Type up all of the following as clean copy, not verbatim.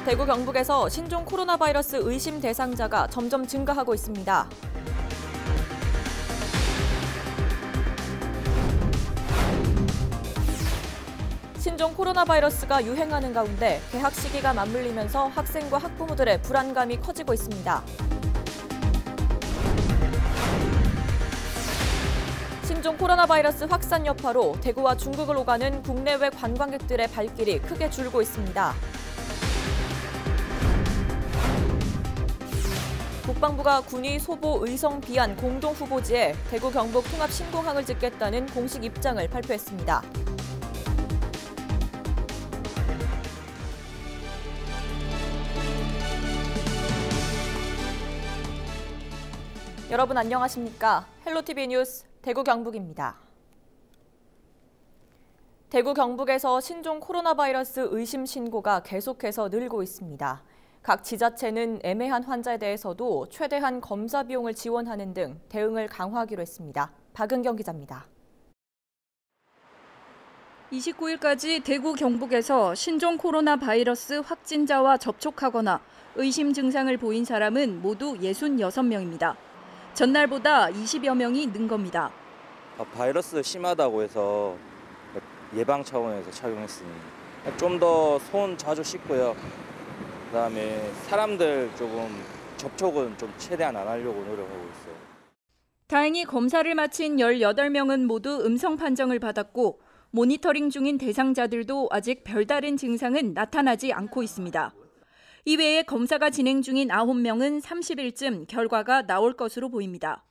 대구 경북에서 신종 코로나 바이러스 의심 대상자가 점점 증가하고 있습니다. 신종 코로나 바이러스가 유행하는 가운데 개학 시기가 맞물리면서 학생과 학부모들의 불안감이 커지고 있습니다. 신종 코로나 바이러스 확산 여파로 대구와 중국을 오가는 국내외 관광객들의 발길이 크게 줄고 있습니다. 국방부가 군위 소보 의성 비안 공동 후보지에 대구 경북 통합 신공항을 짓겠다는 공식 입장을 발표했습니다. 여러분 안녕하십니까? 헬로티비 뉴스 대구 경북입니다. 대구 경북에서 신종 코로나 바이러스 의심 신고가 계속해서 늘고 있습니다. 각 지자체는 애매한 환자에 대해서도 최대한 검사 비용을 지원하는 등 대응을 강화하기로 했습니다. 박은경 기자입니다. 29일까지 대구 경북에서 신종 코로나 바이러스 확진자와 접촉하거나 의심 증상을 보인 사람은 모두 66명입니다. 전날보다 20여 명이 는 겁니다. 바이러스 심하다고 해서 예방 차원에서 착용했으니 좀 더 손 자주 씻고요. 그다음에 사람들 조금 접촉은 좀 최대한 안 하려고 노력하고 있어요. 다행히 검사를 마친 18명은 모두 음성 판정을 받았고 모니터링 중인 대상자들도 아직 별다른 증상은 나타나지 않고 있습니다. 이외에 검사가 진행 중인 9명은 30일쯤 결과가 나올 것으로 보입니다.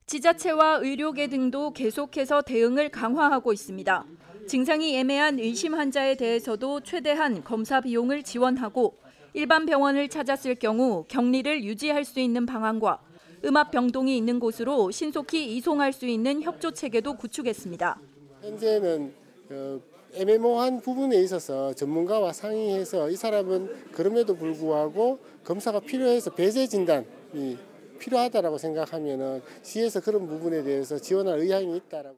지자체와 의료계 등도 계속해서 대응을 강화하고 있습니다. 증상이 애매한 의심 환자에 대해서도 최대한 검사 비용을 지원하고 일반 병원을 찾았을 경우 격리를 유지할 수 있는 방안과 음압 병동이 있는 곳으로 신속히 이송할 수 있는 협조 체계도 구축했습니다. 현재는 애매모호한 부분에 있어서 전문가와 상의해서 이 사람은 그럼에도 불구하고 검사가 필요해서 배제 진단이 필요하다라고 생각하면은 시에서 그런 부분에 대해서 지원할 의향이 있다라고.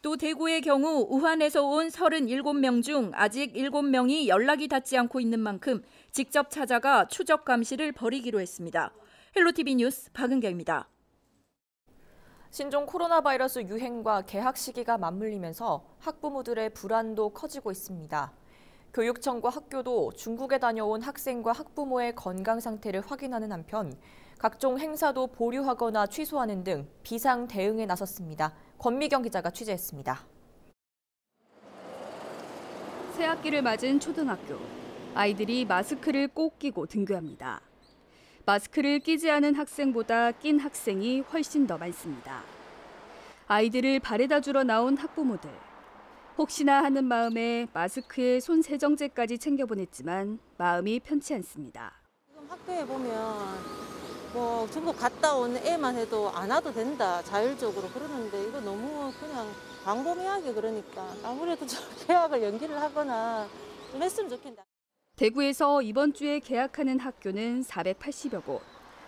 또 대구의 경우 우한에서 온 37명 중 아직 7명이 연락이 닿지 않고 있는 만큼 직접 찾아가 추적 감시를 벌이기로 했습니다. 헬로티비 뉴스 박은경입니다. 신종 코로나 바이러스 유행과 개학 시기가 맞물리면서 학부모들의 불안도 커지고 있습니다. 교육청과 학교도 중국에 다녀온 학생과 학부모의 건강 상태를 확인하는 한편 각종 행사도 보류하거나 취소하는 등 비상 대응에 나섰습니다. 권미경 기자가 취재했습니다. 새 학기를 맞은 초등학교. 아이들이 마스크를 꼭 끼고 등교합니다. 마스크를 끼지 않은 학생보다 낀 학생이 훨씬 더 많습니다. 아이들을 바래다 주러 나온 학부모들. 혹시나 하는 마음에 마스크에 손 세정제까지 챙겨보냈지만 마음이 편치 않습니다. 지금 학교에 보면 중국 갔다 온 애만 해도 안 와도 된다, 자율적으로 그러는데 이거 너무 그냥 광범위하게 그러니까 아무래도 좀 개학을 연기를 하거나 좀 했으면 좋겠다. 대구에서 이번 주에 개학하는 학교는 480여 곳,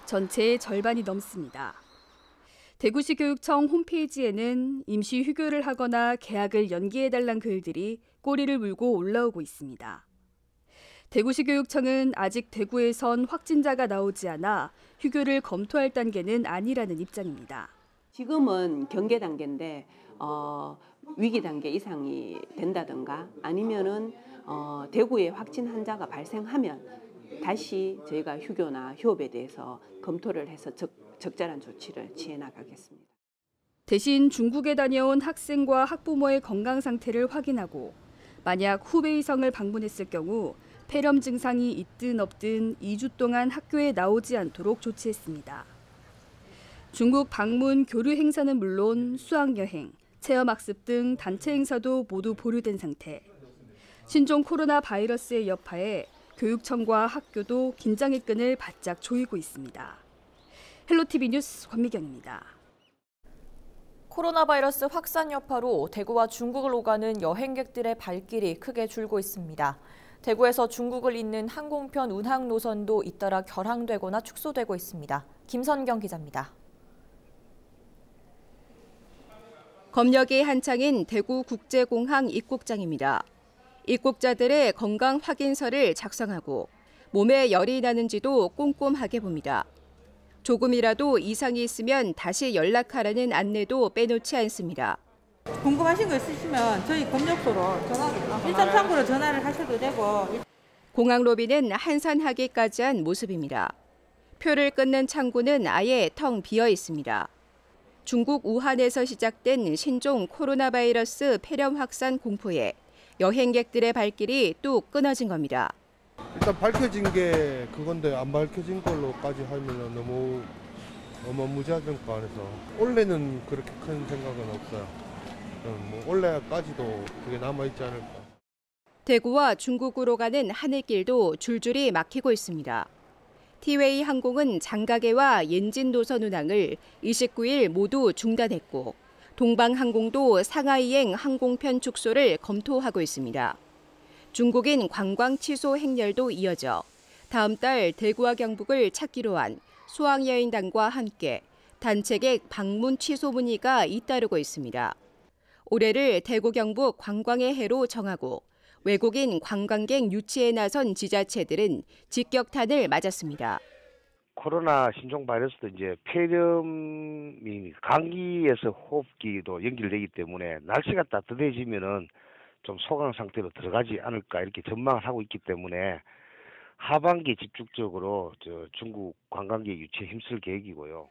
전체의 절반이 넘습니다. 대구시 교육청 홈페이지에는 임시 휴교를 하거나 개학을 연기해달란 글들이 꼬리를 물고 올라오고 있습니다. 대구시 교육청은 아직 대구에선 확진자가 나오지 않아 휴교를 검토할 단계는 아니라는 입장입니다. 지금은 경계 단계인데 위기 단계 이상이 된다든가 아니면은 대구에 확진 환자가 발생하면 다시 저희가 휴교나 휴업에 대해서 검토를 해서 적절한 조치를 취해 나가겠습니다. 대신 중국에 다녀온 학생과 학부모의 건강 상태를 확인하고 만약 후베이 성을 방문했을 경우 폐렴 증상이 있든 없든 2주 동안 학교에 나오지 않도록 조치했습니다. 중국 방문 교류 행사는 물론 수학여행, 체험학습 등 단체 행사도 모두 보류된 상태. 신종 코로나 바이러스의 여파에 교육청과 학교도 긴장의 끈을 바짝 조이고 있습니다. 헬로티비 뉴스 권미경입니다. 코로나 바이러스 확산 여파로 대구와 중국을 오가는 여행객들의 발길이 크게 줄고 있습니다. 대구에서 중국을 잇는 항공편 운항 노선도 잇따라 결항되거나 축소되고 있습니다. 김선경 기자입니다. 검역이 한창인 대구국제공항 입국장입니다. 입국자들의 건강 확인서를 작성하고 몸에 열이 나는지도 꼼꼼하게 봅니다. 조금이라도 이상이 있으면 다시 연락하라는 안내도 빼놓지 않습니다. 궁금하신 거 있으시면 저희 검역소로 1339로 전화를 하셔도 되고. 공항 로비는 한산하기까지 한 모습입니다. 표를 끊는 창구는 아예 텅 비어 있습니다. 중국 우한에서 시작된 신종 코로나 바이러스 폐렴 확산 공포에 여행객들의 발길이 뚝 끊어진 겁니다. 일단 밝혀진 게 그건데 안 밝혀진 걸로까지 하면 너무 어마무지하지 않아서 올해는 그렇게 큰 생각은 없어요. 뭐 올해까지도 그게 남아있지 않을까. 대구와 중국으로 가는 하늘길도 줄줄이 막히고 있습니다. 티웨이 항공은 장가계와 옌진 노선 운항을 29일 모두 중단했고 동방항공도 상하이행 항공편 축소를 검토하고 있습니다. 중국인 관광 취소 행렬도 이어져 다음 달 대구와 경북을 찾기로 한 수학여행단과 함께 단체객 방문 취소 문의가 잇따르고 있습니다. 올해를 대구 경북 관광의 해로 정하고 외국인 관광객 유치에 나선 지자체들은 직격탄을 맞았습니다. 코로나 신종 바이러스도 이제 폐렴이 감기에서 호흡기도 연결되기 때문에 날씨가 따뜻해지면은 좀 소강 상태로 들어가지 않을까 이렇게 전망을 하고 있기 때문에 하반기에 집중적으로 중국 관광객 유치에 힘쓸 계획이고요.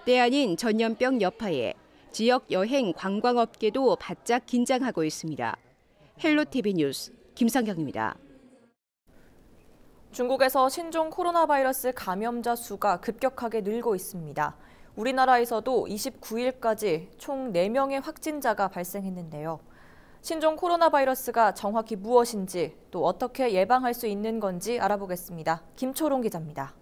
때 아닌 전염병 여파에 지역 여행 관광업계도 바짝 긴장하고 있습니다. 헬로티비 뉴스 김상경입니다. 중국에서 신종 코로나 바이러스 감염자 수가 급격하게 늘고 있습니다. 우리나라에서도 29일까지 총 4명의 확진자가 발생했는데요. 신종 코로나 바이러스가 정확히 무엇인지 또 어떻게 예방할 수 있는 건지 알아보겠습니다. 김초롱 기자입니다.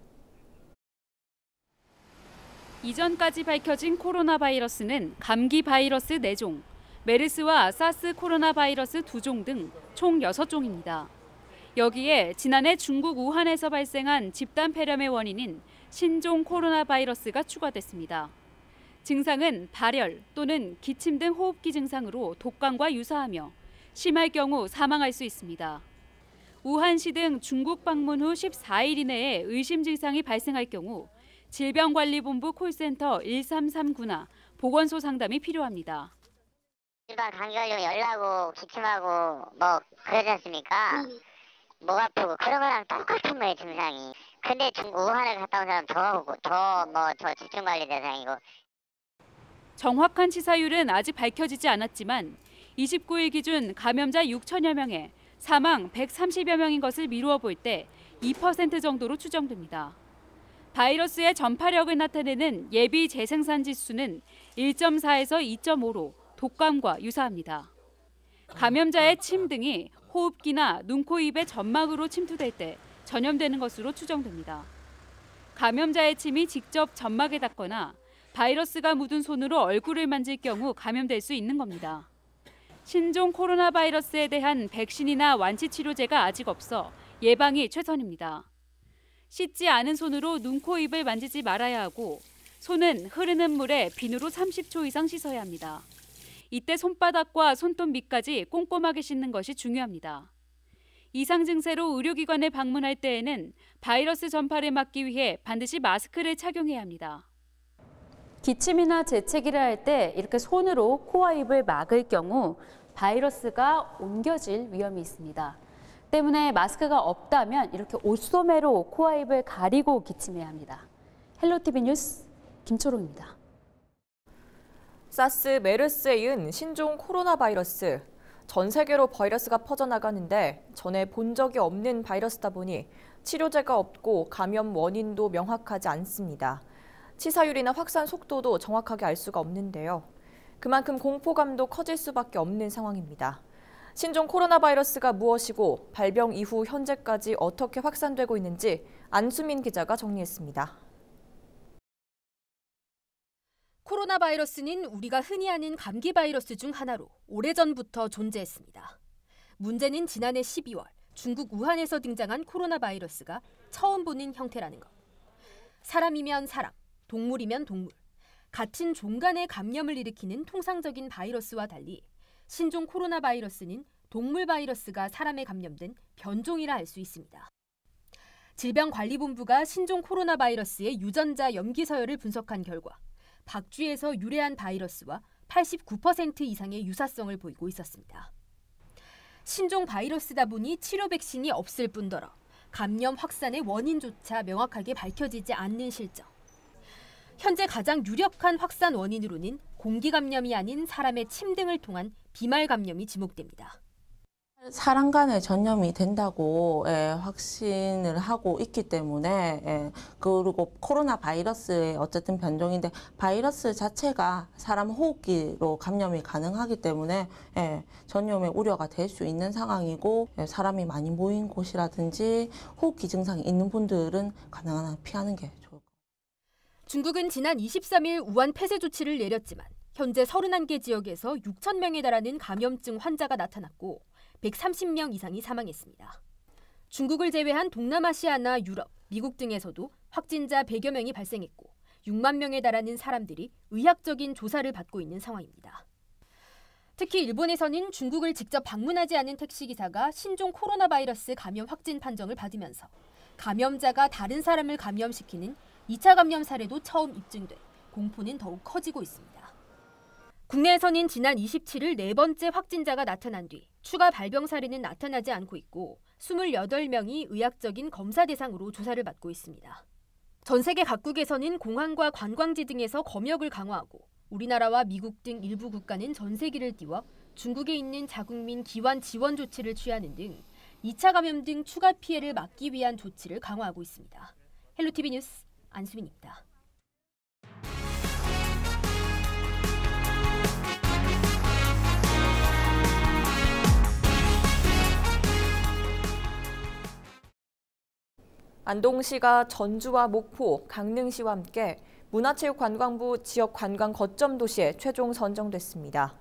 이전까지 밝혀진 코로나 바이러스는 감기 바이러스 4종, 메르스와 사스 코로나 바이러스 2종 등 총 6종입니다. 여기에 지난해 중국 우한에서 발생한 집단 폐렴의 원인인 신종 코로나 바이러스가 추가됐습니다. 증상은 발열 또는 기침 등 호흡기 증상으로 독감과 유사하며 심할 경우 사망할 수 있습니다. 우한시 등 중국 방문 후 14일 이내에 의심 증상이 발생할 경우 질병관리본부 콜센터 1339나 보건소 상담이 필요합니다. 일반 감기 걸리면 열나고 기침하고 뭐 그러지 않습니까? 목 아프고 그런 거랑 똑같은 거예요 증상이. 근데 우한에 갔다 온 사람 더 집중관리 대상이고. 정확한 치사율은 아직 밝혀지지 않았지만 29일 기준 감염자 6천여 명에 사망 130여 명인 것을 미루어 볼 때 2% 정도로 추정됩니다. 바이러스의 전파력을 나타내는 예비 재생산 지수는 1.4에서 2.5로 독감과 유사합니다. 감염자의 침 등이 호흡기나 눈, 코, 입의 점막으로 침투될 때 전염되는 것으로 추정됩니다. 감염자의 침이 직접 점막에 닿거나 바이러스가 묻은 손으로 얼굴을 만질 경우 감염될 수 있는 겁니다. 신종 코로나 바이러스에 대한 백신이나 완치 치료제가 아직 없어 예방이 최선입니다. 씻지 않은 손으로 눈, 코, 입을 만지지 말아야 하고 손은 흐르는 물에 비누로 30초 이상 씻어야 합니다. 이때 손바닥과 손톱 밑까지 꼼꼼하게 씻는 것이 중요합니다. 이상 증세로 의료기관에 방문할 때에는 바이러스 전파를 막기 위해 반드시 마스크를 착용해야 합니다. 기침이나 재채기를 할 때 이렇게 손으로 코와 입을 막을 경우 바이러스가 옮겨질 위험이 있습니다. 때문에 마스크가 없다면 이렇게 옷소매로 코와 입을 가리고 기침해야 합니다. 헬로티비 뉴스 김초롱입니다. 사스, 메르스에 이은 신종 코로나 바이러스. 전 세계로 바이러스가 퍼져나가는데 전에 본 적이 없는 바이러스다 보니 치료제가 없고 감염 원인도 명확하지 않습니다. 치사율이나 확산 속도도 정확하게 알 수가 없는데요. 그만큼 공포감도 커질 수밖에 없는 상황입니다. 신종 코로나 바이러스가 무엇이고 발병 이후 현재까지 어떻게 확산되고 있는지 안수민 기자가 정리했습니다. 코로나 바이러스는 우리가 흔히 아는 감기 바이러스 중 하나로 오래전부터 존재했습니다. 문제는 지난해 12월 중국 우한에서 등장한 코로나 바이러스가 처음 보는 형태라는 것. 사람이면 사람, 동물이면 동물. 같은 종 간의 감염을 일으키는 통상적인 바이러스와 달리 신종 코로나 바이러스는 동물 바이러스가 사람에 감염된 변종이라 할 수 있습니다. 질병관리본부가 신종 코로나 바이러스의 유전자 염기 서열을 분석한 결과 박쥐에서 유래한 바이러스와 89% 이상의 유사성을 보이고 있었습니다. 신종 바이러스다 보니 치료 백신이 없을 뿐더러 감염 확산의 원인조차 명확하게 밝혀지지 않는 실정. 현재 가장 유력한 확산 원인으로는 공기 감염이 아닌 사람의 침 등을 통한 비말 감염이 지목됩니다. 사람 간에 전염이 된다고 확신을 하고 있기 때문에 그리고 코로나 바이러스의 어쨌든 변종인데 바이러스 자체가 사람 호흡기로 감염이 가능하기 때문에 전염의 우려가 될 수 있는 상황이고 사람이 많이 모인 곳이라든지 호흡기 증상이 있는 분들은 가능한 한 피하는 게 좋을 것 같아요. 중국은 지난 23일 우한 폐쇄 조치를 내렸지만 현재 31개 지역에서 6천 명에 달하는 감염증 환자가 나타났고 130명 이상이 사망했습니다. 중국을 제외한 동남아시아나 유럽, 미국 등에서도 확진자 100여 명이 발생했고 6만 명에 달하는 사람들이 의학적인 조사를 받고 있는 상황입니다. 특히 일본에서는 중국을 직접 방문하지 않은 택시기사가 신종 코로나 바이러스 감염 확진 판정을 받으면서 감염자가 다른 사람을 감염시키는 2차 감염 사례도 처음 입증돼 공포는 더욱 커지고 있습니다. 국내에서는 지난 27일 네 번째 확진자가 나타난 뒤 추가 발병 사례는 나타나지 않고 있고 28명이 의학적인 검사 대상으로 조사를 받고 있습니다. 전 세계 각국에서는 공항과 관광지 등에서 검역을 강화하고 우리나라와 미국 등 일부 국가는 전세기를 띄워 중국에 있는 자국민 기환 지원 조치를 취하는 등 2차 감염 등 추가 피해를 막기 위한 조치를 강화하고 있습니다. 헬로티비 뉴스 안수민입니다. 안동시가 전주와 목포, 강릉시와 함께 문화체육관광부 지역 관광 거점 도시에 최종 선정됐습니다.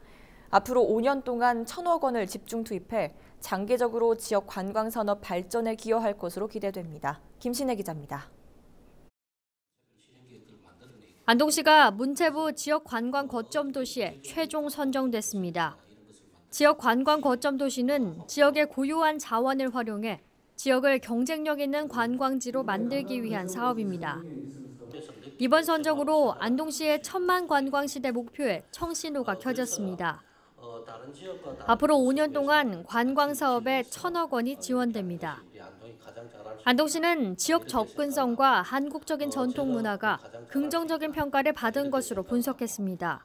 앞으로 5년 동안 1,000억 원을 집중 투입해 장기적으로 지역 관광 산업 발전에 기여할 것으로 기대됩니다. 김신혜 기자입니다. 안동시가 문체부 지역 관광 거점 도시에 최종 선정됐습니다. 지역 관광 거점 도시는 지역의 고유한 자원을 활용해 지역을 경쟁력 있는 관광지로 만들기 위한 사업입니다. 이번 선정으로 안동시의 1,000만 관광 시대 목표에 청신호가 켜졌습니다. 앞으로 5년 동안 관광 사업에 1,000억 원이 지원됩니다. 안동시는 지역 접근성과 한국적인 전통 문화가 긍정적인 평가를 받은 것으로 분석했습니다.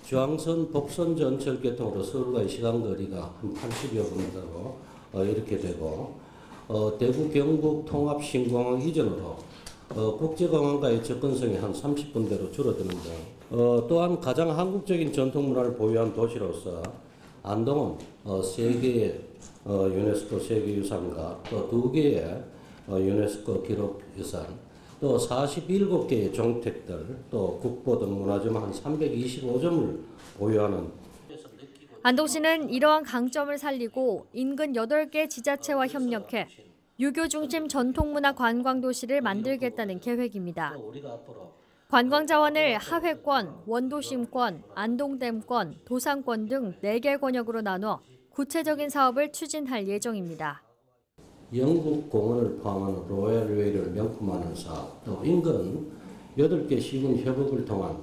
중앙선 복선 전철 개통으로 서울과의 시간 거리가 한 80여 분으로 이렇게 되고 대구 경북 통합 신공항 이전으로 국제공항과의 접근성이 한 30분대로 줄어드는 등 또한 가장 한국적인 전통 문화를 보유한 도시로서 안동은 3개의 유네스코 세계유산과 또 2개의 유네스코 기록유산 또 47개의 정택들 또 국보 등 문화점 한 325점을 보유하는 안동시는 이러한 강점을 살리고 인근 8개 지자체와 협력해 유교 중심 전통문화 관광도시를 만들겠다는 계획입니다. 관광자원을 하회권, 원도심권, 안동댐권, 도산권 등 4개 권역으로 나눠 구체적인 사업을 추진할 예정입니다. 영국 공원을 포함한 로얄웨이를 명품화하는 사업, 또 인근 8개 시군 협업을 통한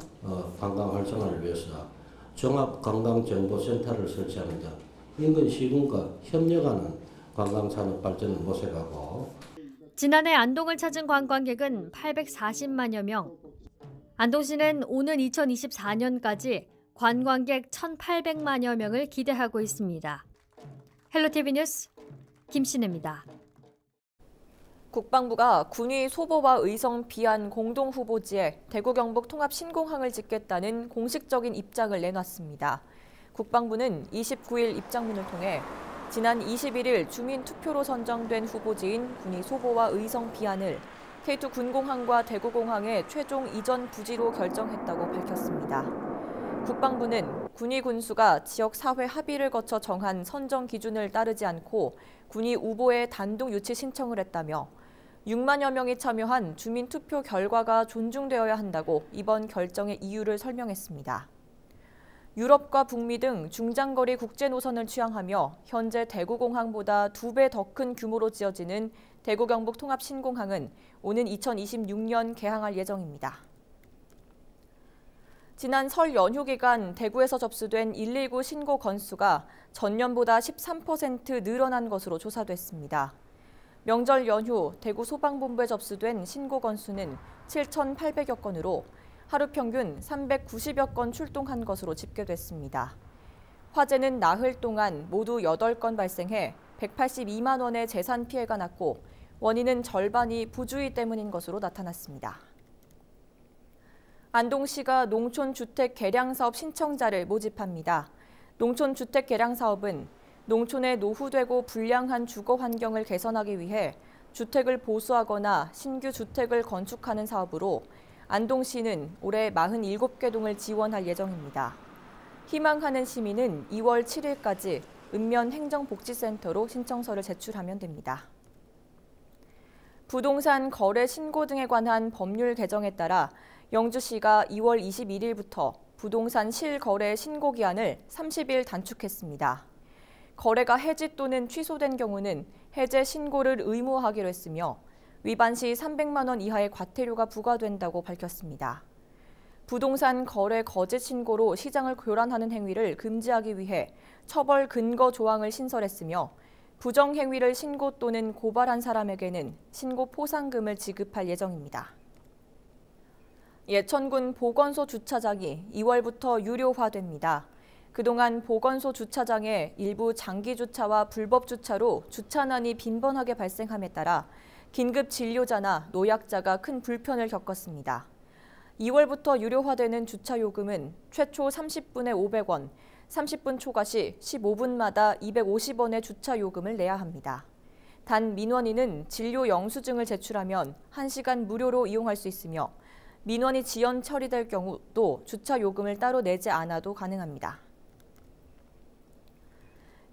관광 활성화를 위해서 종합관광정보센터를 설치하는 등 인근 시군과 협력하는 관광산업 발전을 모색하고 지난해 안동을 찾은 관광객은 840만여 명. 안동시는 오는 2024년까지 관광객 1,800만여 명을 기대하고 있습니다. 헬로티비 뉴스 김신혜입니다. 국방부가 군위 소보와 의성 비안 공동 후보지에 대구 경북 통합 신공항을 짓겠다는 공식적인 입장을 내놨습니다. 국방부는 29일 입장문을 통해 지난 21일 주민 투표로 선정된 후보지인 군위 소보와 의성 비안을 K2 군공항과 대구공항의 최종 이전 부지로 결정했다고 밝혔습니다. 국방부는 군위 군수가 지역 사회 합의를 거쳐 정한 선정 기준을 따르지 않고 군위 우보에 단독 유치 신청을 했다며 6만여 명이 참여한 주민 투표 결과가 존중되어야 한다고 이번 결정의 이유를 설명했습니다. 유럽과 북미 등 중장거리 국제 노선을 취항하며 현재 대구공항보다 2배 더 큰 규모로 지어지는 대구 경북 통합 신공항은 오는 2026년 개항할 예정입니다. 지난 설 연휴 기간 대구에서 접수된 119 신고 건수가 전년보다 13% 늘어난 것으로 조사됐습니다. 명절 연휴 대구 소방본부에 접수된 신고 건수는 7,800여 건으로 하루 평균 390여 건 출동한 것으로 집계됐습니다. 화재는 나흘 동안 모두 8건 발생해 182만 원의 재산 피해가 났고 원인은 절반이 부주의 때문인 것으로 나타났습니다. 안동시가 농촌주택 개량사업 신청자를 모집합니다. 농촌주택 개량사업은 농촌의 노후되고 불량한 주거 환경을 개선하기 위해 주택을 보수하거나 신규 주택을 건축하는 사업으로 안동시는 올해 47개 동을 지원할 예정입니다. 희망하는 시민은 2월 7일까지 읍면 행정복지센터로 신청서를 제출하면 됩니다. 부동산 거래 신고 등에 관한 법률 개정에 따라 영주시가 2월 21일부터 부동산 실거래 신고 기한을 30일 단축했습니다. 거래가 해지 또는 취소된 경우는 해제 신고를 의무화하기로 했으며 위반 시 300만 원 이하의 과태료가 부과된다고 밝혔습니다. 부동산 거래 거짓 신고로 시장을 교란하는 행위를 금지하기 위해 처벌 근거 조항을 신설했으며 부정 행위를 신고 또는 고발한 사람에게는 신고 포상금을 지급할 예정입니다. 예천군 보건소 주차장이 2월부터 유료화됩니다. 그동안 보건소 주차장에 일부 장기 주차와 불법 주차로 주차난이 빈번하게 발생함에 따라 긴급 진료자나 노약자가 큰 불편을 겪었습니다. 2월부터 유료화되는 주차 요금은 최초 30분에 500원, 30분 초과 시 15분마다 250원의 주차 요금을 내야 합니다. 단 민원인은 진료 영수증을 제출하면 1시간 무료로 이용할 수 있으며 민원이 지연 처리될 경우도 주차 요금을 따로 내지 않아도 가능합니다.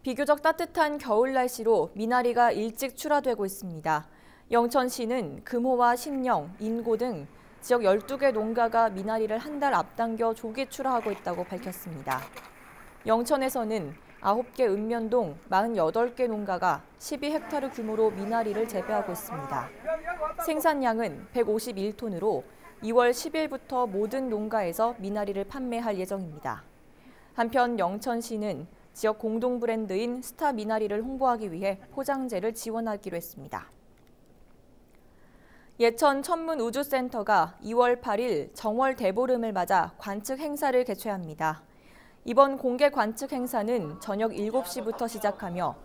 비교적 따뜻한 겨울 날씨로 미나리가 일찍 출하되고 있습니다. 영천시는 금호와 신영, 인고 등 지역 12개 농가가 미나리를 한 달 앞당겨 조기 출하하고 있다고 밝혔습니다. 영천에서는 9개 읍면동 48개 농가가 12헥타르 규모로 미나리를 재배하고 있습니다. 생산량은 151톤으로 2월 10일부터 모든 농가에서 미나리를 판매할 예정입니다. 한편 영천시는 지역 공동 브랜드인 스타 미나리를 홍보하기 위해 포장재를 지원하기로 했습니다. 예천 천문우주센터가 2월 8일 정월 대보름을 맞아 관측 행사를 개최합니다. 이번 공개 관측 행사는 저녁 7시부터 시작하며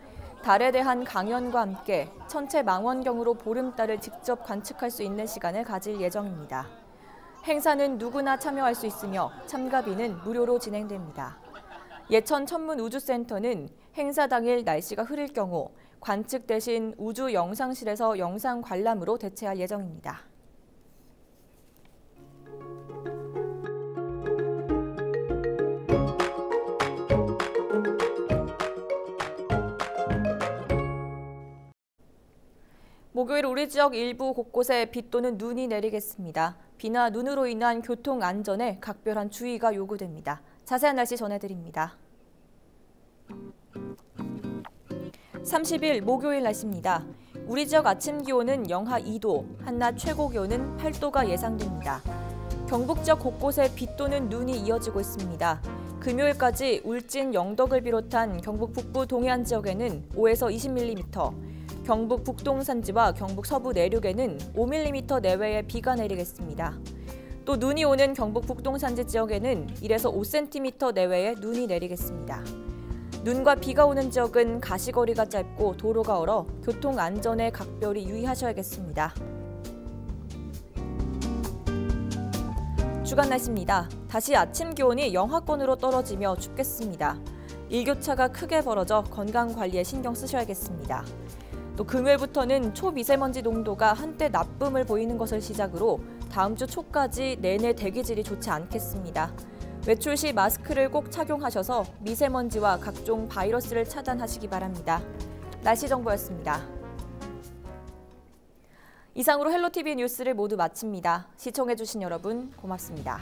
달에 대한 강연과 함께 천체 망원경으로 보름달을 직접 관측할 수 있는 시간을 가질 예정입니다. 행사는 누구나 참여할 수 있으며 참가비는 무료로 진행됩니다. 예천 천문우주센터는 행사 당일 날씨가 흐릴 경우 관측 대신 우주 영상실에서 영상 관람으로 대체할 예정입니다. 목요일 우리 지역 일부 곳곳에 비 또는 눈이 내리겠습니다. 비나 눈으로 인한 교통 안전에 각별한 주의가 요구됩니다. 자세한 날씨 전해드립니다. 30일 목요일 날씨입니다. 우리 지역 아침 기온은 영하 2도, 한낮 최고 기온은 8도가 예상됩니다. 경북 지역 곳곳에 비 또는 눈이 이어지고 있습니다. 금요일까지 울진, 영덕을 비롯한 경북 북부 동해안 지역에는 5에서 20mm, 경북 북동산지와 경북 서부 내륙에는 5mm 내외의 비가 내리겠습니다. 또 눈이 오는 경북 북동산지 지역에는 1에서 5cm 내외의 눈이 내리겠습니다. 눈과 비가 오는 지역은 가시거리가 짧고 도로가 얼어 교통 안전에 각별히 유의하셔야겠습니다. 주간 날씨입니다. 다시 아침 기온이 영하권으로 떨어지며 춥겠습니다. 일교차가 크게 벌어져 건강 관리에 신경 쓰셔야겠습니다. 또 금요일부터는 초미세먼지 농도가 한때 나쁨을 보이는 것을 시작으로 다음 주 초까지 내내 대기질이 좋지 않겠습니다. 외출 시 마스크를 꼭 착용하셔서 미세먼지와 각종 바이러스를 차단하시기 바랍니다. 날씨 정보였습니다. 이상으로 헬로티비 뉴스를 모두 마칩니다. 시청해주신 여러분 고맙습니다.